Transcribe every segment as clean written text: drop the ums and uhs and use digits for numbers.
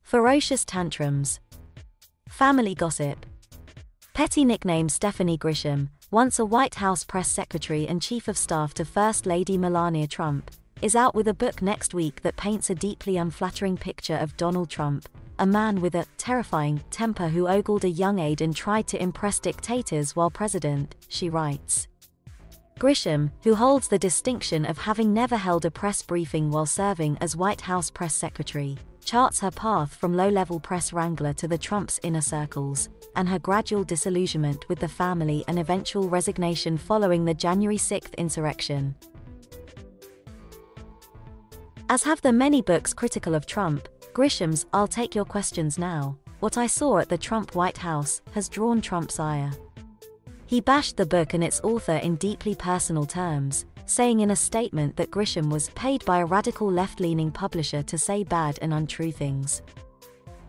Ferocious tantrums. Family gossip. Petty nickname Stephanie Grisham, once a White House press secretary and chief of staff to First Lady Melania Trump, is out with a book next week that paints a deeply unflattering picture of Donald Trump, a man with a terrifying temper who ogled a young aide and tried to impress dictators while president, she writes. Grisham, who holds the distinction of having never held a press briefing while serving as White House press secretary, charts her path from low-level press wrangler to the Trump's inner circles, and her gradual disillusionment with the family and eventual resignation following the January 6 insurrection. As have the many books critical of Trump, Grisham's I'll Take Your Questions Now, What I Saw at the Trump White House, has drawn Trump's ire. He bashed the book and its author in deeply personal terms, saying in a statement that Grisham was paid by a radical left-leaning publisher to say bad and untrue things.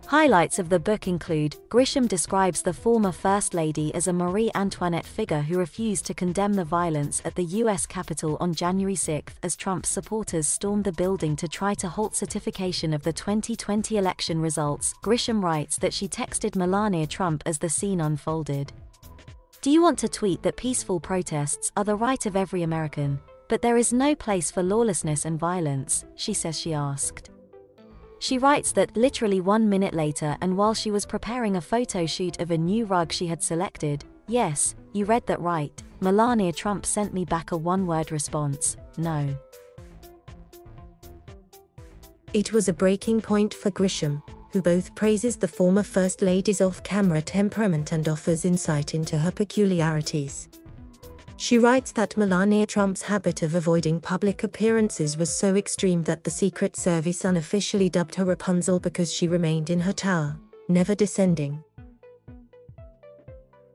Highlights of the book include, Grisham describes the former First Lady as a Marie Antoinette figure who refused to condemn the violence at the U.S. Capitol on January 6 as Trump's supporters stormed the building to try to halt certification of the 2020 election results. Grisham writes that she texted Melania Trump as the scene unfolded. Do you want to tweet that peaceful protests are the right of every American, but there is no place for lawlessness and violence, she says she asked. She writes that literally 1 minute later and while she was preparing a photo shoot of a new rug she had selected, yes, you read that right, Melania Trump sent me back a one-word response, no. It was a breaking point for Grisham, who both praises the former First Lady's off-camera temperament and offers insight into her peculiarities. She writes that Melania Trump's habit of avoiding public appearances was so extreme that the Secret Service unofficially dubbed her Rapunzel because she remained in her tower, never descending.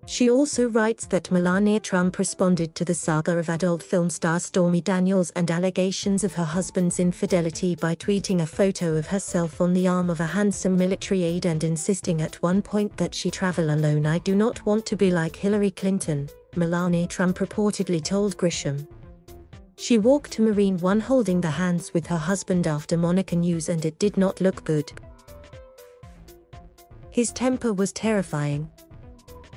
She also writes that Melania Trump responded to the saga of adult film star Stormy Daniels and allegations of her husband's infidelity by tweeting a photo of herself on the arm of a handsome military aide and insisting at one point that she travel alone. I do not want to be like Hillary Clinton, Melania Trump reportedly told Grisham. She walked to Marine One holding the hands with her husband after Monica News and it did not look good. His temper was terrifying.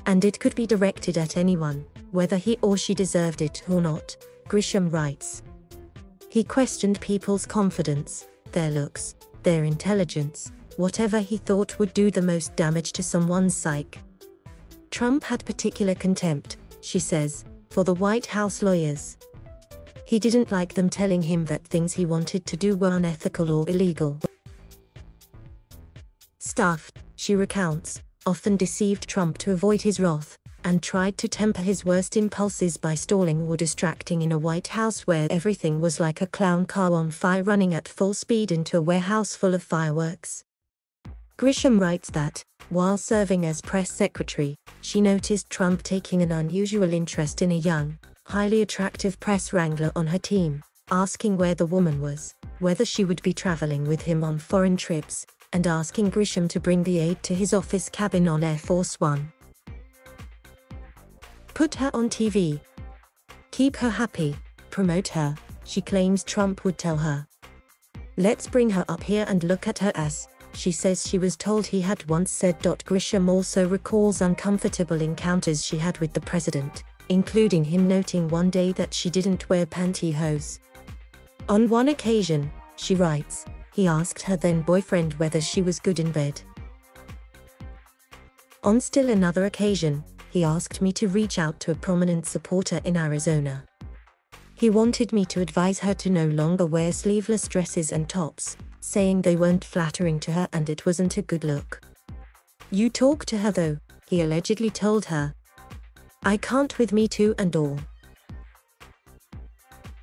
And it could be directed at anyone, whether he or she deserved it or not, Grisham writes. He questioned people's confidence, their looks, their intelligence, whatever he thought would do the most damage to someone's psyche. Trump had particular contempt, she says, for the White House lawyers. He didn't like them telling him that things he wanted to do were unethical or illegal. Staff, she recounts, often deceived Trump to avoid his wrath, and tried to temper his worst impulses by stalling or distracting in a White House where everything was like a clown car on fire running at full speed into a warehouse full of fireworks. Grisham writes that, while serving as press secretary, she noticed Trump taking an unusual interest in a young, highly attractive press wrangler on her team, asking where the woman was, whether she would be traveling with him on foreign trips, and asking Grisham to bring the aide to his office cabin on Air Force One. Put her on TV. Keep her happy, promote her, she claims Trump would tell her. Let's bring her up here and look at her ass, she says she was told he had once said. Grisham also recalls uncomfortable encounters she had with the president, including him noting one day that she didn't wear pantyhose. On one occasion, she writes, he asked her then boyfriend whether she was good in bed. On still another occasion, he asked me to reach out to a prominent supporter in Arizona. He wanted me to advise her to no longer wear sleeveless dresses and tops, saying they weren't flattering to her and it wasn't a good look. You talk to her though, he allegedly told her. I can't with Me Too and all.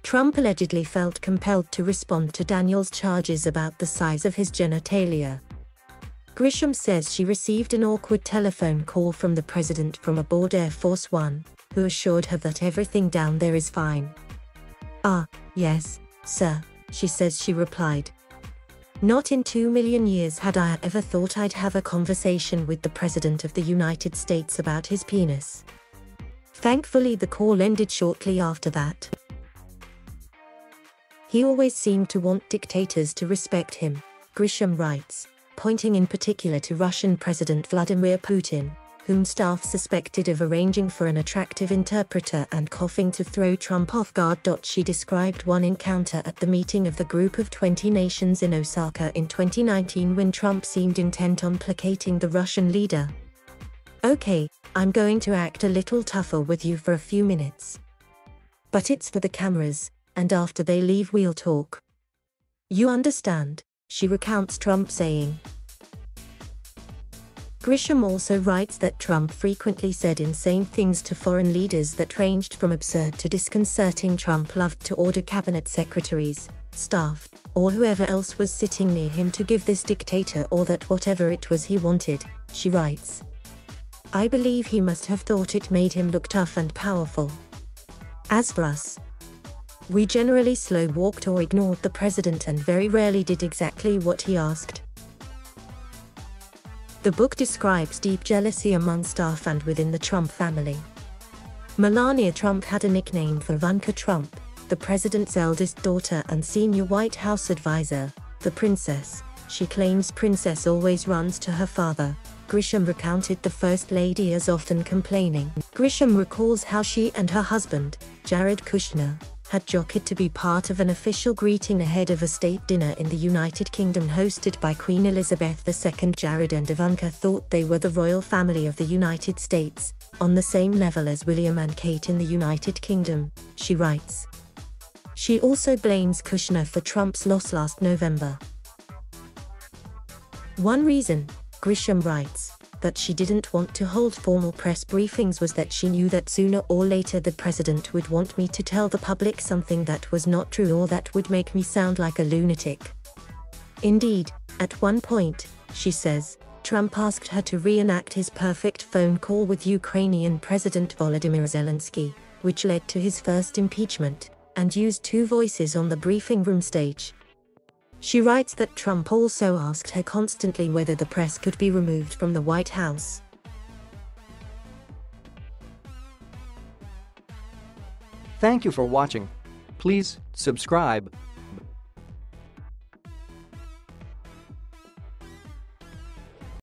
Trump allegedly felt compelled to respond to Daniels' charges about the size of his genitalia. Grisham says she received an awkward telephone call from the president from aboard Air Force One, who assured her that everything down there is fine. Ah, yes, sir, she says she replied. Not in 2 million years had I ever thought I'd have a conversation with the President of the United States about his penis. Thankfully the call ended shortly after that. He always seemed to want dictators to respect him, Grisham writes. pointing in particular to Russian President Vladimir Putin, whom staff suspected of arranging for an attractive interpreter and coughing to throw Trump off guard. She described one encounter at the meeting of the Group of 20 Nations in Osaka in 2019 when Trump seemed intent on placating the Russian leader. "Okay, I'm going to act a little tougher with you for a few minutes. But it's for the cameras, and after they leave we'll talk. You understand," she recounts Trump saying. Grisham also writes that Trump frequently said insane things to foreign leaders that ranged from absurd to disconcerting. Trump loved to order cabinet secretaries, staff, or whoever else was sitting near him to give this dictator or that whatever it was he wanted, she writes. "I believe he must have thought it made him look tough and powerful. As for us, we generally slow-walked or ignored the president and very rarely did exactly what he asked." The book describes deep jealousy among staff and within the Trump family. Melania Trump had a nickname for Ivanka Trump, the president's eldest daughter and senior White House advisor, the princess. She claims Princess always runs to her father. Grisham recounted the First Lady as often complaining. Grisham recalls how she and her husband, Jared Kushner, had jockeyed to be part of an official greeting ahead of a state dinner in the United Kingdom hosted by Queen Elizabeth II. Jared and Ivanka thought they were the royal family of the United States, on the same level as William and Kate in the United Kingdom, she writes. She also blames Kushner for Trump's loss last November. One reason, Grisham writes, that she didn't want to hold formal press briefings was that she knew that sooner or later the president would want me to tell the public something that was not true or that would make me sound like a lunatic. Indeed, at one point, she says, Trump asked her to reenact his perfect phone call with Ukrainian President Volodymyr Zelensky, which led to his first impeachment, and used two voices on the briefing room stage. She writes that Trump also asked her constantly whether the press could be removed from the White House. Thank you for watching. Please subscribe,